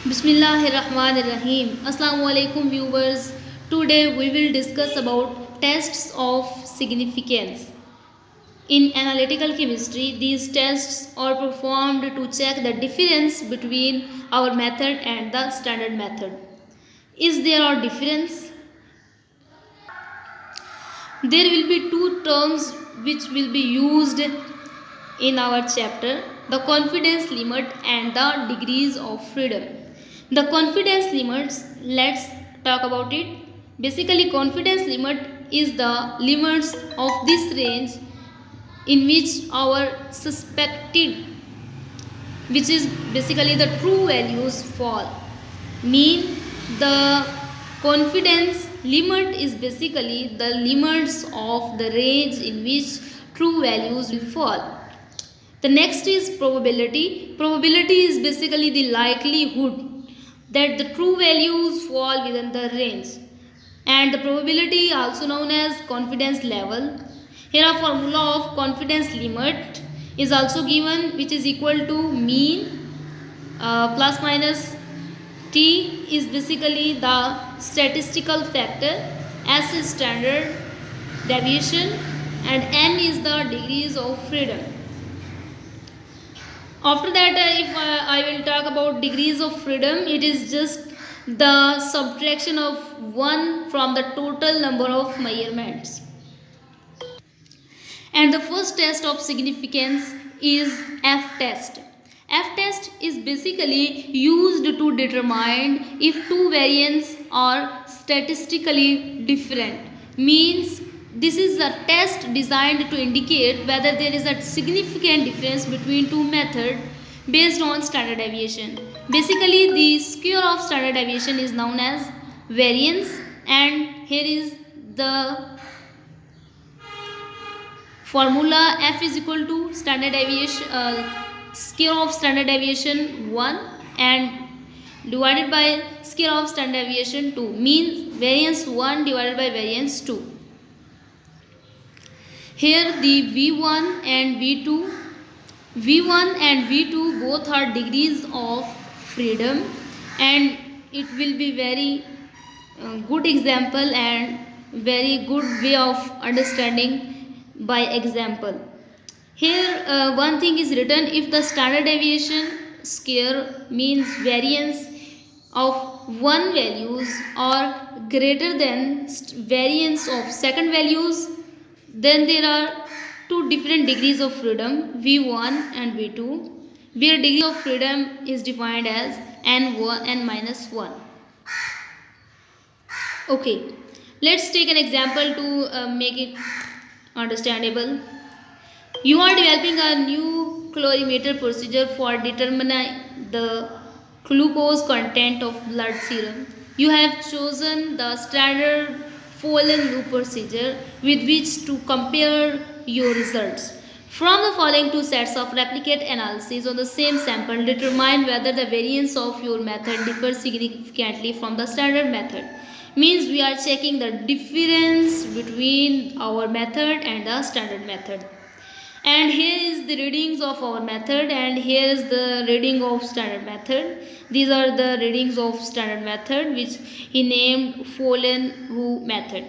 Bismillahirrahmanirrahim. Assalamu alaikum viewers. Today we will discuss about tests of significance. In analytical chemistry, these tests are performed to check the difference between our method and the standard method. Is there a difference? There will be two terms which will be used in our chapter: the confidence limit and the degrees of freedom. The confidence limits, let's talk about it. Basically, confidence limit is the limits of this range in which our suspected, which is basically the true values, fall. Mean the confidence limit is basically the limits of the range in which true values will fall. The next is probability. Probability is basically the likelihood that the true values fall within the range, and the probability also known as confidence level. Here a formula of confidence limit is also given, which is equal to mean plus minus t is basically the statistical factor, s is standard deviation, and n is the degrees of freedom. After that, if I will talk about degrees of freedom, it is just the subtraction of 1 from the total number of measurements. And the first test of significance is F test. F test is basically used to determine if two variants are statistically different. Means this is a test designed to indicate whether there is a significant difference between two methods based on standard deviation. Basically, the square of standard deviation is known as variance, and here is the formula: F is equal to standard deviation, square of standard deviation 1 and divided by square of standard deviation 2, means variance 1 divided by variance 2. Here the V1 and V2 both are degrees of freedom, and it will be very good example and very good way of understanding by example. Here one thing is written: if the standard deviation square means variance of one values are greater than variance of second values, then there are two different degrees of freedom, V1 and V2, where degree of freedom is defined as n1 n minus 1. Okay, let's take an example to make it understandable. You are developing a new calorimeter procedure for determining the glucose content of blood serum. You have chosen the standard Follen loop procedure with which to compare your results. From the following two sets of replicate analyses on the same sample, determine whether the variance of your method differs significantly from the standard method. Means we are checking the difference between our method and the standard method. And here is the readings of our method, and here is the reading of standard method. These are the readings of standard method, which he named Follen method.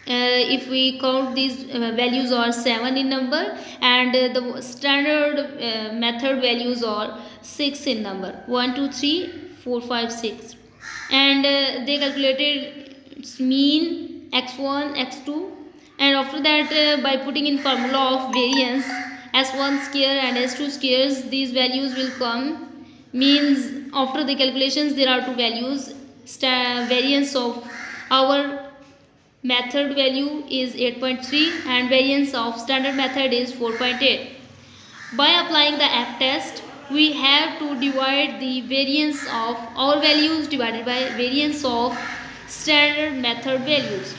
If we count, these values are 7 in number, and the standard method values are 6 in number: 1 2 3 4 5 6. And they calculated its mean x1 x2, and after that by putting in formula of variance s1 square and s2 squares, these values will come. Means after the calculations there are two values. Variance of our method value is 8.3 and variance of standard method is 4.8. By applying the F test, we have to divide the variance of our values divided by variance of standard method values.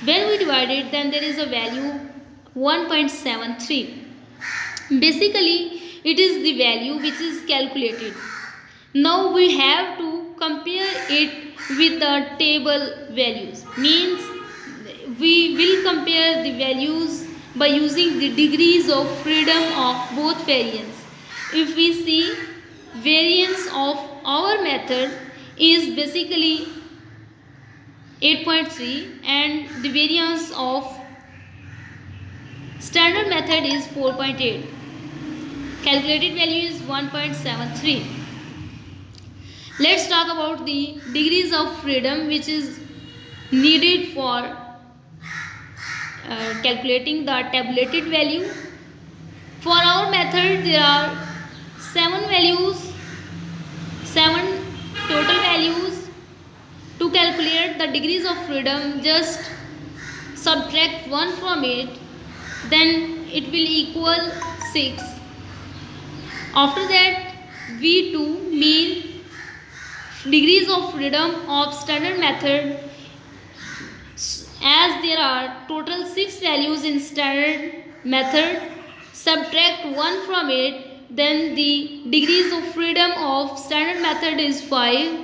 When we divide it, then there is a value 1.73. Basically, it is the value which is calculated. Now we have to compare it with the table values. Means we will compare the values by using the degrees of freedom of both variants. If we see variance of our method is basically 8.3 and the variance of standard method is 4.8. Calculated value is 1.73. Let's talk about the degrees of freedom which is needed for calculating the tabulated value. For our method there are 7 total values. To calculate the degrees of freedom, just subtract 1 from it, then it will equal 6. After that, V2 mean degrees of freedom of standard method. As there are total 6 values in standard method, subtract 1 from it, then the degrees of freedom of standard method is 5.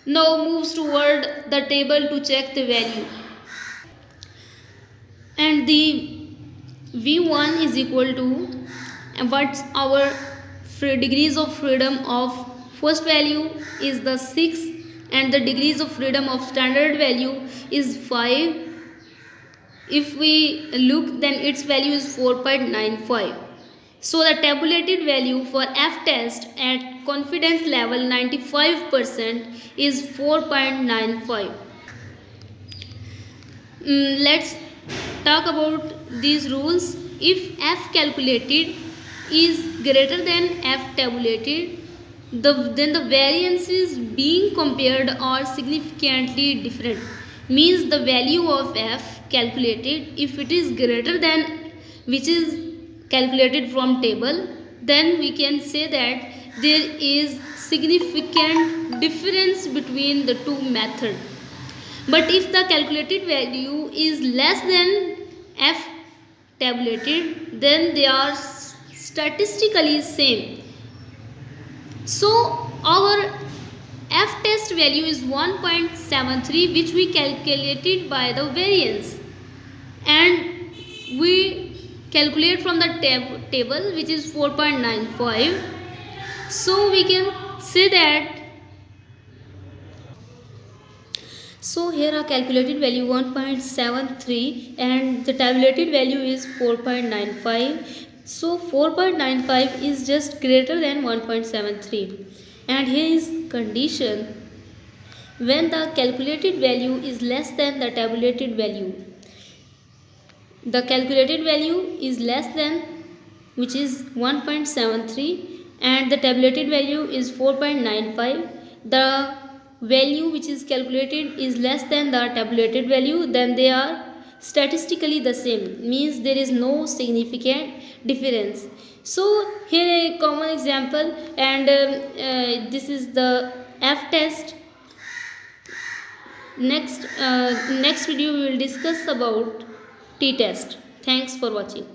Now moves toward the table to check the value. And the V1 is equal to what's our degrees of freedom of first value is the 6 and the degrees of freedom of standard value is 5. If we look, then its value is 4.95. So the tabulated value for F test at confidence level 95% is 4.95. Let's talk about these rules. If F calculated is greater than F tabulated, then the variances being compared are significantly different. Means the value of F calculated, if it is greater than which is calculated from table, then we can say that there is significant difference between the two methods. But if the calculated value is less than F tabulated, then they are statistically same. So our F test value is 1.73, which we calculated by the variance, and we calculate from the table which is 4.95. So we can say that, so here our calculated value 1.73 and the tabulated value is 4.95. So 4.95 is just greater than 1.73. And here is condition: when the calculated value is less than the tabulated value. The calculated value is less than, which is 1.73, and the tabulated value is 4.95. The value which is calculated is less than the tabulated value, then they are statistically the same, means there is no significant difference. So here a common example, and this is the F test. Next video we will discuss about T test. Thanks for watching.